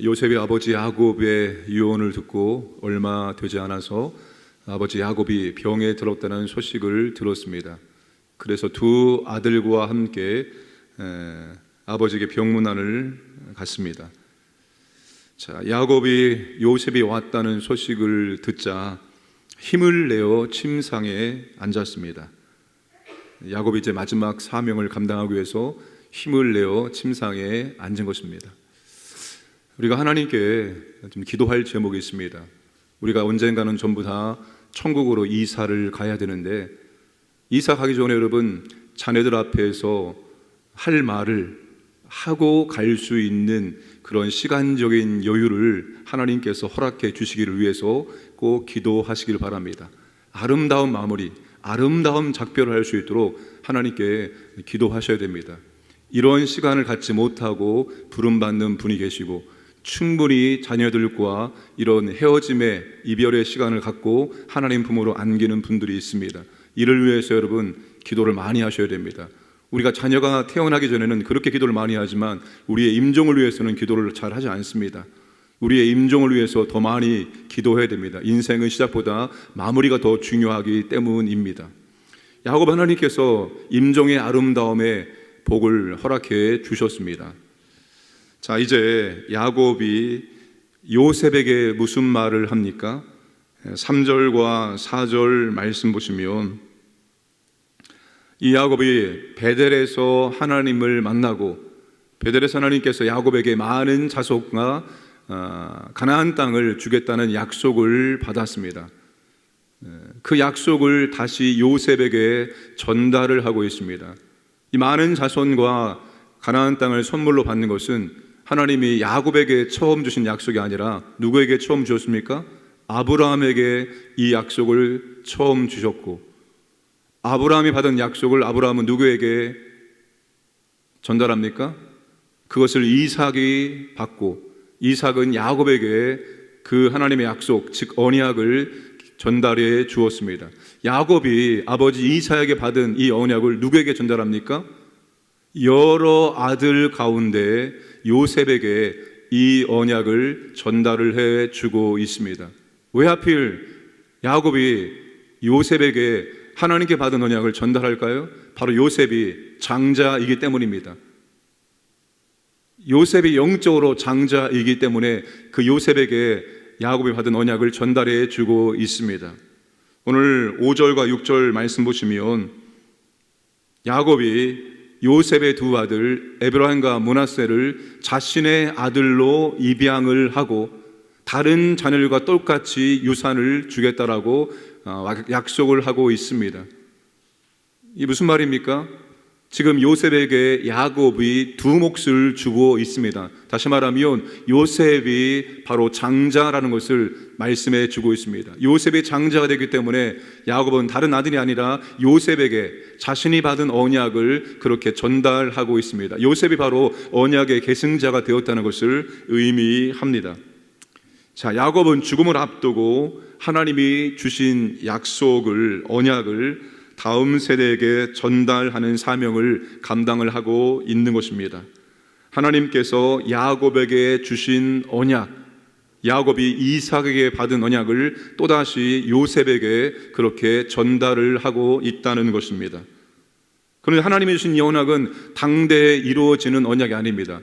요셉의 아버지 야곱의 유언을 듣고 얼마 되지 않아서 아버지 야곱이 병에 들었다는 소식을 들었습니다. 그래서 두 아들과 함께 아버지에게 병문안을 갔습니다. 자, 야곱이 요셉이 왔다는 소식을 듣자 힘을 내어 침상에 앉았습니다. 야곱이 이제 마지막 사명을 감당하기 위해서 힘을 내어 침상에 앉은 것입니다. 우리가 하나님께 좀 기도할 제목이 있습니다. 우리가 언젠가는 전부 다 천국으로 이사를 가야 되는데, 이사 가기 전에 여러분, 자녀들 앞에서 할 말을 하고 갈 수 있는 그런 시간적인 여유를 하나님께서 허락해 주시기를 위해서 꼭 기도하시길 바랍니다. 아름다운 마무리, 아름다운 작별을 할 수 있도록 하나님께 기도하셔야 됩니다. 이런 시간을 갖지 못하고 부름받는 분이 계시고, 충분히 자녀들과 이런 헤어짐의 이별의 시간을 갖고 하나님 품으로 안기는 분들이 있습니다. 이를 위해서 여러분 기도를 많이 하셔야 됩니다. 우리가 자녀가 태어나기 전에는 그렇게 기도를 많이 하지만 우리의 임종을 위해서는 기도를 잘 하지 않습니다. 우리의 임종을 위해서 더 많이 기도해야 됩니다. 인생은 시작보다 마무리가 더 중요하기 때문입니다. 야곱 하나님께서 임종의 아름다움에 복을 허락해 주셨습니다. 자, 이제 야곱이 요셉에게 무슨 말을 합니까? 3절과 4절 말씀 보시면, 이 야곱이 베델에서 하나님을 만나고, 베델에서 하나님께서 야곱에게 많은 자손과 가나안 땅을 주겠다는 약속을 받았습니다. 그 약속을 다시 요셉에게 전달을 하고 있습니다. 이 많은 자손과 가나안 땅을 선물로 받는 것은 하나님이 야곱에게 처음 주신 약속이 아니라 누구에게 처음 주셨습니까? 아브라함에게 이 약속을 처음 주셨고, 아브라함이 받은 약속을 아브라함은 누구에게 전달합니까? 그것을 이삭이 받고, 이삭은 야곱에게 그 하나님의 약속, 즉 언약을 전달해 주었습니다. 야곱이 아버지 이삭에게 받은 이 언약을 누구에게 전달합니까? 여러 아들 가운데 요셉에게 이 언약을 전달을 해 주고 있습니다. 왜 하필 야곱이 요셉에게 하나님께 받은 언약을 전달할까요? 바로 요셉이 장자이기 때문입니다. 요셉이 영적으로 장자이기 때문에 그 요셉에게 야곱이 받은 언약을 전달해 주고 있습니다. 오늘 5절과 6절 말씀 보시면, 야곱이 요셉의 두 아들 에브라임과 므낫세를 자신의 아들로 입양을 하고 다른 자녀들과 똑같이 유산을 주겠다라고 약속을 하고 있습니다. 이 무슨 말입니까? 지금 요셉에게 야곱이 두 몫을 주고 있습니다. 다시 말하면 요셉이 바로 장자라는 것을 말씀해 주고 있습니다. 요셉이 장자가 되기 때문에 야곱은 다른 아들이 아니라 요셉에게 자신이 받은 언약을 그렇게 전달하고 있습니다. 요셉이 바로 언약의 계승자가 되었다는 것을 의미합니다. 자, 야곱은 죽음을 앞두고 하나님이 주신 약속을, 언약을 다음 세대에게 전달하는 사명을 감당을 하고 있는 것입니다. 하나님께서 야곱에게 주신 언약, 야곱이 이삭에게 받은 언약을 또다시 요셉에게 그렇게 전달을 하고 있다는 것입니다. 그런데 하나님이 주신 이 언약은 당대에 이루어지는 언약이 아닙니다.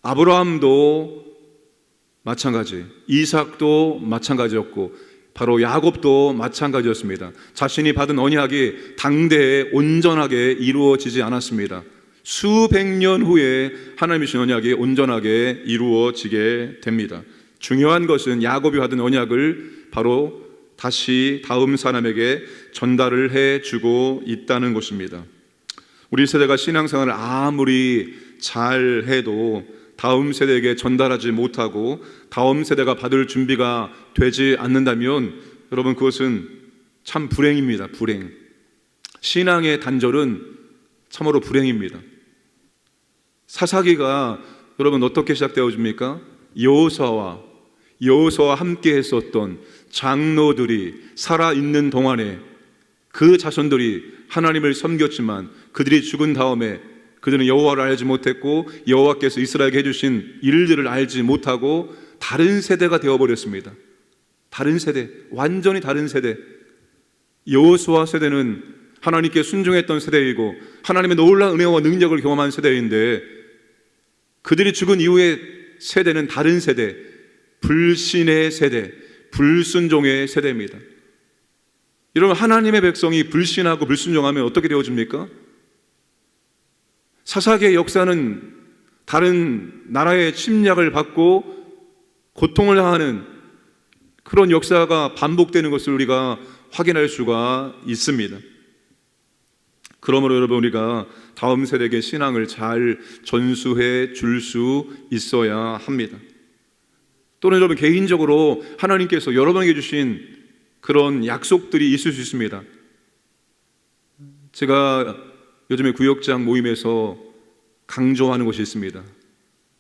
아브라함도 마찬가지, 이삭도 마찬가지였고, 바로 야곱도 마찬가지였습니다. 자신이 받은 언약이 당대에 온전하게 이루어지지 않았습니다. 수백 년 후에 하나님이 주신 언약이 온전하게 이루어지게 됩니다. 중요한 것은 야곱이 받은 언약을 바로 다시 다음 사람에게 전달을 해주고 있다는 것입니다. 우리 세대가 신앙생활을 아무리 잘 해도 다음 세대에게 전달하지 못하고 다음 세대가 받을 준비가 되지 않는다면 여러분, 그것은 참 불행입니다. 불행. 신앙의 단절은 참으로 불행입니다. 사사기가 여러분 어떻게 시작되어집니까? 여호수아와 함께 했었던 장로들이 살아있는 동안에 그 자손들이 하나님을 섬겼지만 그들이 죽은 다음에 그들은 여호와를 알지 못했고 여호와께서 이스라엘에게 해주신 일들을 알지 못하고 다른 세대가 되어버렸습니다. 다른 세대, 완전히 다른 세대. 여호수아 세대는 하나님께 순종했던 세대이고 하나님의 놀라운 은혜와 능력을 경험한 세대인데, 그들이 죽은 이후의 세대는 다른 세대, 불신의 세대, 불순종의 세대입니다. 여러분, 하나님의 백성이 불신하고 불순종하면 어떻게 되어집니까? 사사기의 역사는 다른 나라의 침략을 받고 고통을 당하는 그런 역사가 반복되는 것을 우리가 확인할 수가 있습니다. 그러므로 여러분, 우리가 다음 세대에게 신앙을 잘 전수해 줄 수 있어야 합니다. 또는 여러분, 개인적으로 하나님께서 여러분에게 주신 그런 약속들이 있을 수 있습니다. 제가 요즘에 구역장 모임에서 강조하는 것이 있습니다.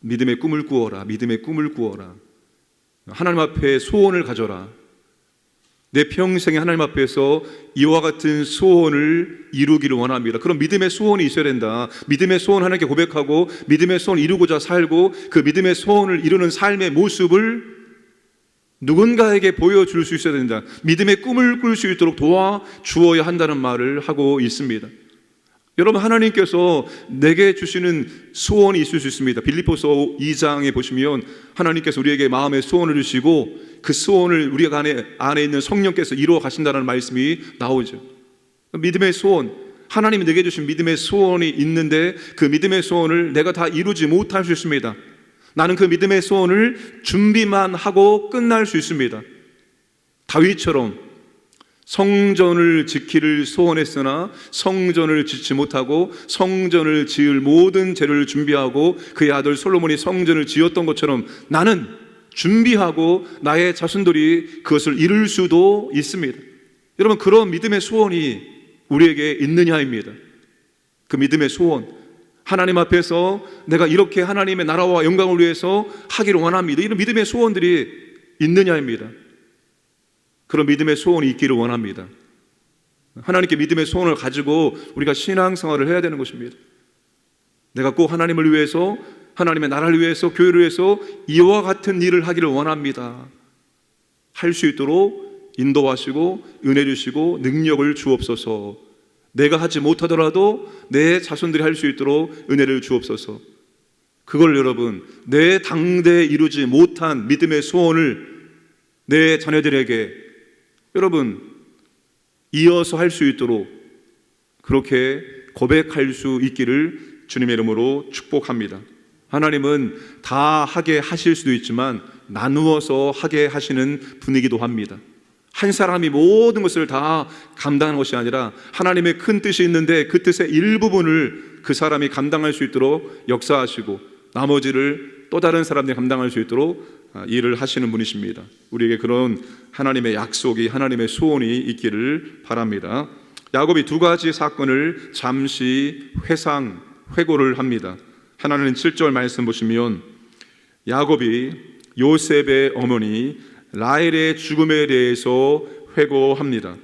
믿음의 꿈을 꾸어라. 믿음의 꿈을 꾸어라. 하나님 앞에 소원을 가져라. 내 평생에 하나님 앞에서 이와 같은 소원을 이루기를 원합니다. 그런 믿음의 소원이 있어야 된다. 믿음의 소원 하나님께 고백하고 믿음의 소원을 이루고자 살고 그 믿음의 소원을 이루는 삶의 모습을 누군가에게 보여줄 수 있어야 된다. 믿음의 꿈을 꿀 수 있도록 도와주어야 한다는 말을 하고 있습니다. 여러분, 하나님께서 내게 주시는 소원이 있을 수 있습니다. 빌립보서 2장에 보시면 하나님께서 우리에게 마음의 소원을 주시고 그 소원을 우리 안에 있는 성령께서 이루어 가신다는 말씀이 나오죠. 믿음의 소원, 하나님이 내게 주신 믿음의 소원이 있는데 그 믿음의 소원을 내가 다 이루지 못할 수 있습니다. 나는 그 믿음의 소원을 준비만 하고 끝날 수 있습니다. 다윗처럼 성전을 지키를 소원했으나 성전을 짓지 못하고 성전을 지을 모든 재료를 준비하고 그의 아들 솔로몬이 성전을 지었던 것처럼 나는 준비하고 나의 자손들이 그것을 이룰 수도 있습니다. 여러분, 그런 믿음의 소원이 우리에게 있느냐입니다. 그 믿음의 소원, 하나님 앞에서 내가 이렇게 하나님의 나라와 영광을 위해서 하기를 원합니다. 이런 믿음의 소원들이 있느냐입니다. 그런 믿음의 소원이 있기를 원합니다. 하나님께 믿음의 소원을 가지고 우리가 신앙생활을 해야 되는 것입니다. 내가 꼭 하나님을 위해서, 하나님의 나라를 위해서, 교회를 위해서 이와 같은 일을 하기를 원합니다. 할 수 있도록 인도하시고 은혜 주시고 능력을 주옵소서. 내가 하지 못하더라도 내 자손들이 할 수 있도록 은혜를 주옵소서. 그걸 여러분, 내 당대에 이루지 못한 믿음의 소원을 내 자녀들에게 여러분 이어서 할 수 있도록 그렇게 고백할 수 있기를 주님의 이름으로 축복합니다. 하나님은 다 하게 하실 수도 있지만 나누어서 하게 하시는 분이기도 합니다. 한 사람이 모든 것을 다 감당하는 것이 아니라 하나님의 큰 뜻이 있는데 그 뜻의 일부분을 그 사람이 감당할 수 있도록 역사하시고 나머지를 또 다른 사람들이 감당할 수 있도록 일을 하시는 분이십니다. 우리에게 그런 하나님의 약속이, 하나님의 소원이 있기를 바랍니다. 야곱이 두 가지 사건을 잠시 회고를 합니다. 하나는 7절 말씀 보시면 야곱이 요셉의 어머니 라헬의 죽음에 대해서 회고합니다.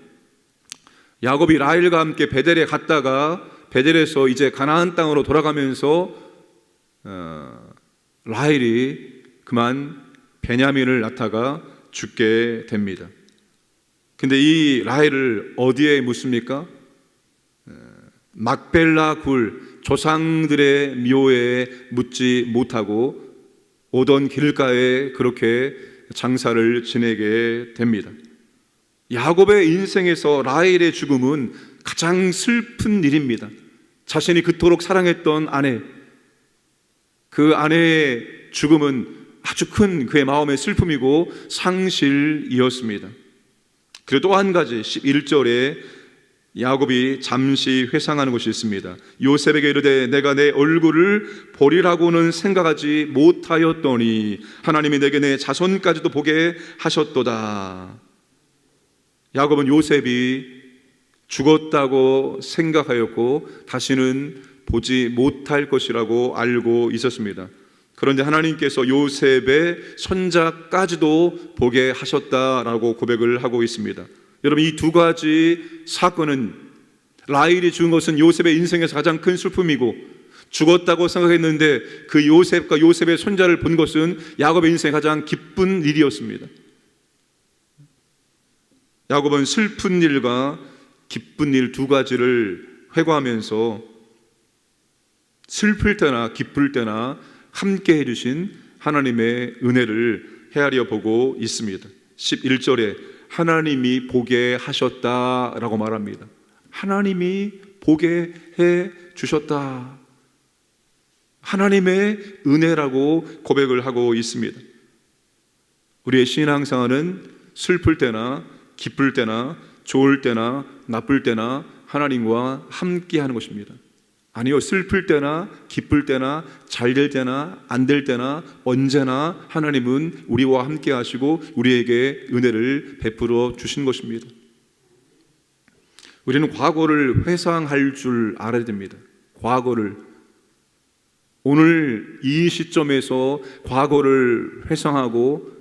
야곱이 라헬과 함께 베델에 갔다가 베델에서 이제 가나안 땅으로 돌아가면서 라헬이 그만 베냐민을 낳다가 죽게 됩니다. 근데 이 라헬을 어디에 묻습니까? 막벨라 굴, 조상들의 묘에 묻지 못하고 오던 길가에 그렇게 장사를 지내게 됩니다. 야곱의 인생에서 라헬의 죽음은 가장 슬픈 일입니다. 자신이 그토록 사랑했던 아내, 그 아내의 죽음은 아주 큰 그의 마음의 슬픔이고 상실이었습니다. 그리고 또 한 가지 11절에 야곱이 잠시 회상하는 것이 있습니다. 요셉에게 이르되 내가 내 얼굴을 보리라고는 생각하지 못하였더니 하나님이 내게 내 자손까지도 보게 하셨도다. 야곱은 요셉이 죽었다고 생각하였고 다시는 보지 못할 것이라고 알고 있었습니다. 그런데 하나님께서 요셉의 손자까지도 보게 하셨다라고 고백을 하고 있습니다. 여러분, 이 두 가지 사건은 라헬이 죽은 것은 요셉의 인생에서 가장 큰 슬픔이고 죽었다고 생각했는데 그 요셉과 요셉의 손자를 본 것은 야곱의 인생의 가장 기쁜 일이었습니다. 야곱은 슬픈 일과 기쁜 일 두 가지를 회고하면서 슬플 때나 기쁠 때나 함께 해주신 하나님의 은혜를 헤아려 보고 있습니다. 11절에 하나님이 보게 하셨다라고 말합니다. 하나님이 보게 해 주셨다. 하나님의 은혜라고 고백을 하고 있습니다. 우리의 신앙생활은 슬플 때나 기쁠 때나 좋을 때나 나쁠 때나 하나님과 함께 하는 것입니다. 아니요, 슬플 때나 기쁠 때나 잘 될 때나 안 될 때나 언제나 하나님은 우리와 함께 하시고 우리에게 은혜를 베풀어 주신 것입니다. 우리는 과거를 회상할 줄 알아야 됩니다. 과거를, 오늘 이 시점에서 과거를 회상하고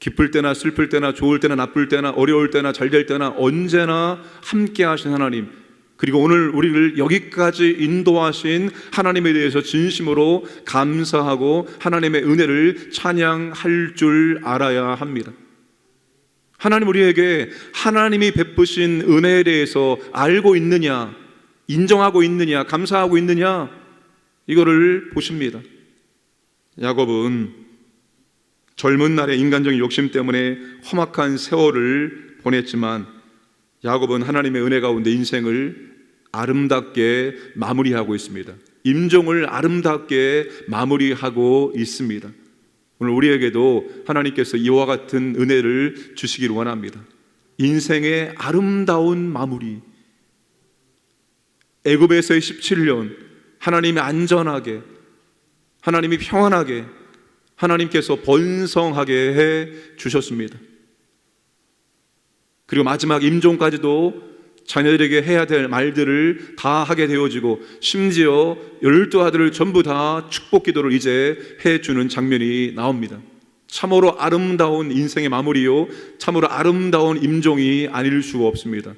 기쁠 때나 슬플 때나 좋을 때나 나쁠 때나 어려울 때나 잘 될 때나 언제나 함께 하신 하나님, 그리고 오늘 우리를 여기까지 인도하신 하나님에 대해서 진심으로 감사하고 하나님의 은혜를 찬양할 줄 알아야 합니다. 하나님 우리에게 하나님이 베푸신 은혜에 대해서 알고 있느냐, 인정하고 있느냐, 감사하고 있느냐, 이거를 보십니다. 야곱은 젊은 날의 인간적인 욕심 때문에 험악한 세월을 보냈지만 야곱은 하나님의 은혜 가운데 인생을 아름답게 마무리하고 있습니다. 임종을 아름답게 마무리하고 있습니다. 오늘 우리에게도 하나님께서 이와 같은 은혜를 주시기를 원합니다. 인생의 아름다운 마무리, 애굽에서의 17년 하나님이 안전하게, 하나님이 평안하게, 하나님께서 번성하게 해 주셨습니다. 그리고 마지막 임종까지도 자녀들에게 해야 될 말들을 다 하게 되어지고 심지어 12아들을 전부 다 축복 기도를 이제 해주는 장면이 나옵니다. 참으로 아름다운 인생의 마무리요, 참으로 아름다운 임종이 아닐 수가 없습니다.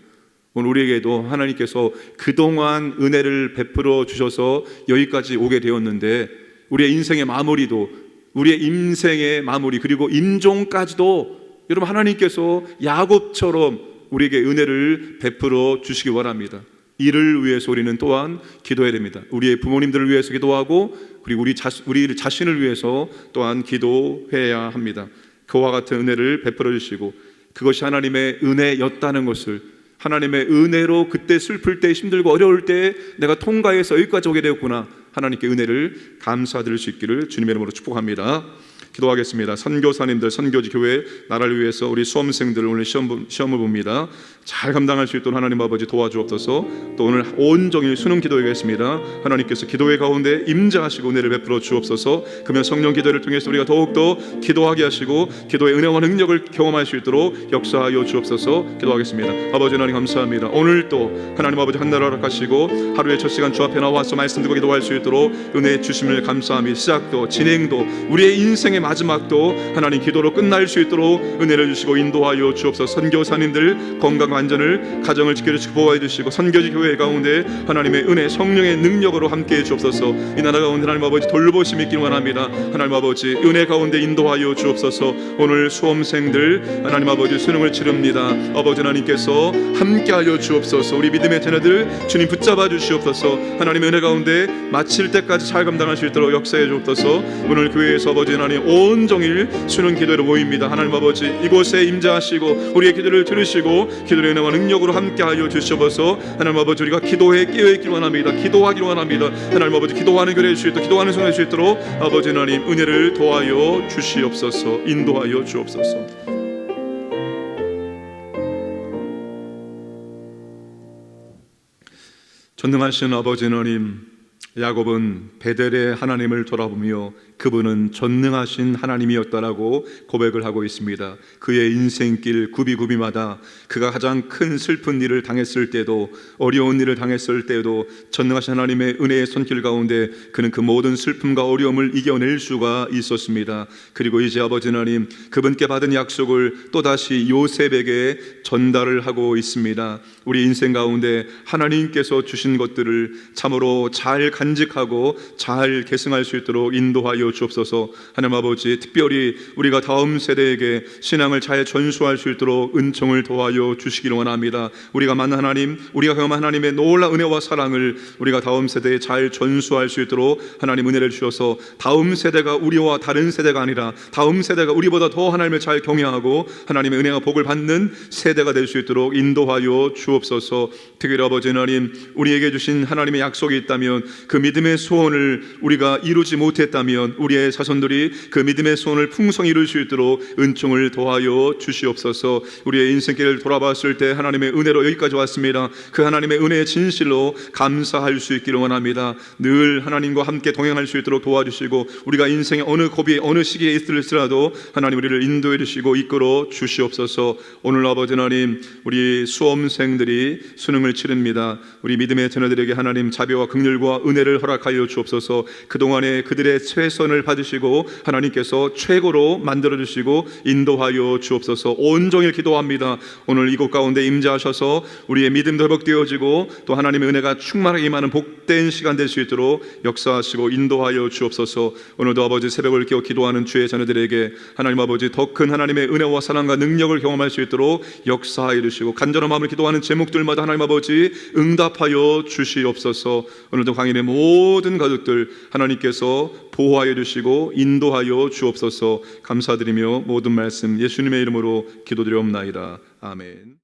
오늘 우리에게도 하나님께서 그동안 은혜를 베풀어 주셔서 여기까지 오게 되었는데 우리의 인생의 마무리도, 우리의 인생의 마무리 그리고 임종까지도 여러분 하나님께서 야곱처럼 우리에게 은혜를 베풀어 주시기 원합니다. 이를 위해서 우리는 또한 기도해야 됩니다. 우리의 부모님들을 위해서 기도하고 그리고 우리 자신을 위해서 또한 기도해야 합니다. 그와 같은 은혜를 베풀어 주시고 그것이 하나님의 은혜였다는 것을, 하나님의 은혜로 그때 슬플 때 힘들고 어려울 때 내가 통과해서 여기까지 오게 되었구나, 하나님께 은혜를 감사드릴 수 있기를 주님의 이름으로 축복합니다. 기도하겠습니다. 선교사님들, 선교지 교회 나라를 위해서 우리 수험생들을 오늘 시험을 봅니다. 잘 감당할 수 있도록 하나님 아버지 도와주옵소서. 또 오늘 온종일 수능 기도하겠습니다. 하나님께서 기도회 가운데 임재하시고 은혜를 베풀어 주옵소서. 그러면 성령 기도를 통해서 우리가 더욱더 기도하게 하시고 기도의 은혜와 능력을 경험할 수 있도록 역사하여 주옵소서. 기도하겠습니다. 아버지 하나님 감사합니다. 오늘 또 하나님 아버지 한날 허락하시고 하루의 첫 시간 주 앞에 나와서 말씀 듣고 기도할 수 있도록 은혜 주심을 감사하며 시작도 진행도 우리의 인생의 마지막도 하나님 기도로 끝날 수 있도록 은혜를 주시고 인도하여 주옵소서. 선교사님들 건강 안전을 가정을 지켜주시고 보호해 주시고 선교지 교회 가운데 하나님의 은혜 성령의 능력으로 함께해 주옵소서. 이 나라 가운데 하나님 아버지 돌보심이 있기를 원합니다. 하나님 아버지 은혜 가운데 인도하여 주옵소서. 오늘 수험생들 하나님 아버지 수능을 치릅니다. 아버지 하나님께서 함께하여 주옵소서. 우리 믿음의 자녀들 주님 붙잡아 주시옵소서. 하나님의 은혜 가운데 마칠 때까지 잘 감당할 수 있도록 역사해 주옵소서. 오늘 교회에서 아버지 하나님 온종일 수능 기도로 모입니다. 하나님 아버지 이곳에 임재하시고 우리의 기도를 들으시고 기도의 은혜와 능력으로 함께하여 주시옵소서. 하나님 아버지 우리가 기도에 깨어있기를 원합니다. 기도하기를 원합니다. 하나님 아버지 기도하는 교회 수 있도록 기도하는 성도될 수 있도록 아버지 하나님 은혜를 도하여 주시옵소서. 인도하여 주옵소서. 전능하신 아버지 하나님, 야곱은 베델의 하나님을 돌아보며 그분은 전능하신 하나님이었다라고 고백을 하고 있습니다. 그의 인생길 구비구비마다 그가 가장 큰 슬픈 일을 당했을 때도 어려운 일을 당했을 때도 전능하신 하나님의 은혜의 손길 가운데 그는 그 모든 슬픔과 어려움을 이겨낼 수가 있었습니다. 그리고 이제 아버지 하나님 그분께 받은 약속을 또다시 요셉에게 전달을 하고 있습니다. 우리 인생 가운데 하나님께서 주신 것들을 참으로 잘 간직하고 잘 계승할 수 있도록 인도하여 주옵소서. 하나님 아버지, 특별히 우리가 다음 세대에게 신앙을 잘 전수할 수 있도록 은총을 도와여 주시기를 원합니다. 우리가 만난 하나님, 우리가 경험한 하나님의 놀라운 은혜와 사랑을 우리가 다음 세대에 잘 전수할 수 있도록 하나님 은혜를 주셔서 다음 세대가 우리와 다른 세대가 아니라 다음 세대가 우리보다 더 하나님을 잘 경외하고 하나님의 은혜와 복을 받는 세대가 될 수 있도록 인도하여 주옵소서. 특별히 아버지 하나님, 우리에게 주신 하나님의 약속이 있다면 그 믿음의 소원을 우리가 이루지 못했다면 우리의 자손들이 그 믿음의 소원을 풍성히 이룰 수 있도록 은총을 도와여 주시옵소서. 우리의 인생길을 돌아봤을 때 하나님의 은혜로 여기까지 왔습니다. 그 하나님의 은혜의 진실로 감사할 수 있기를 원합니다. 늘 하나님과 함께 동행할 수 있도록 도와주시고 우리가 인생의 어느 고비 어느 시기에 있을지라도 하나님 우리를 인도해 주시고 이끌어 주시옵소서. 오늘 아버지 하나님, 우리 수험생들이 수능을 치릅니다. 우리 믿음의 자녀들에게 하나님 자비와 긍휼과 은혜를 허락하여 주옵소서. 그동안에 그들의 최선을 받으시고 하나님께서 최고로 만들어 주시고 인도하여 주옵소서. 온종일 기도합니다. 오늘 이곳 가운데 임재하셔서 우리의 믿음도 회복되어지고 또 하나님의 은혜가 충만하게 임하는 복된 시간 될 수 있도록 역사하시고 인도하여 주옵소서. 오늘도 아버지 새벽을 깨워 기도하는 주의 자녀들에게 하나님 아버지 더 큰 하나님의 은혜와 사랑과 능력을 경험할 수 있도록 역사하여 주시고 간절한 마음을 기도하는 제목들마다 하나님 아버지 응답하여 주시옵소서. 오늘도 강인의 모든 가족들 하나님께서 보호하여 주시고 인도하여 주옵소서. 감사드리며 모든 말씀 예수님의 이름으로 기도드리옵나이다. 아멘.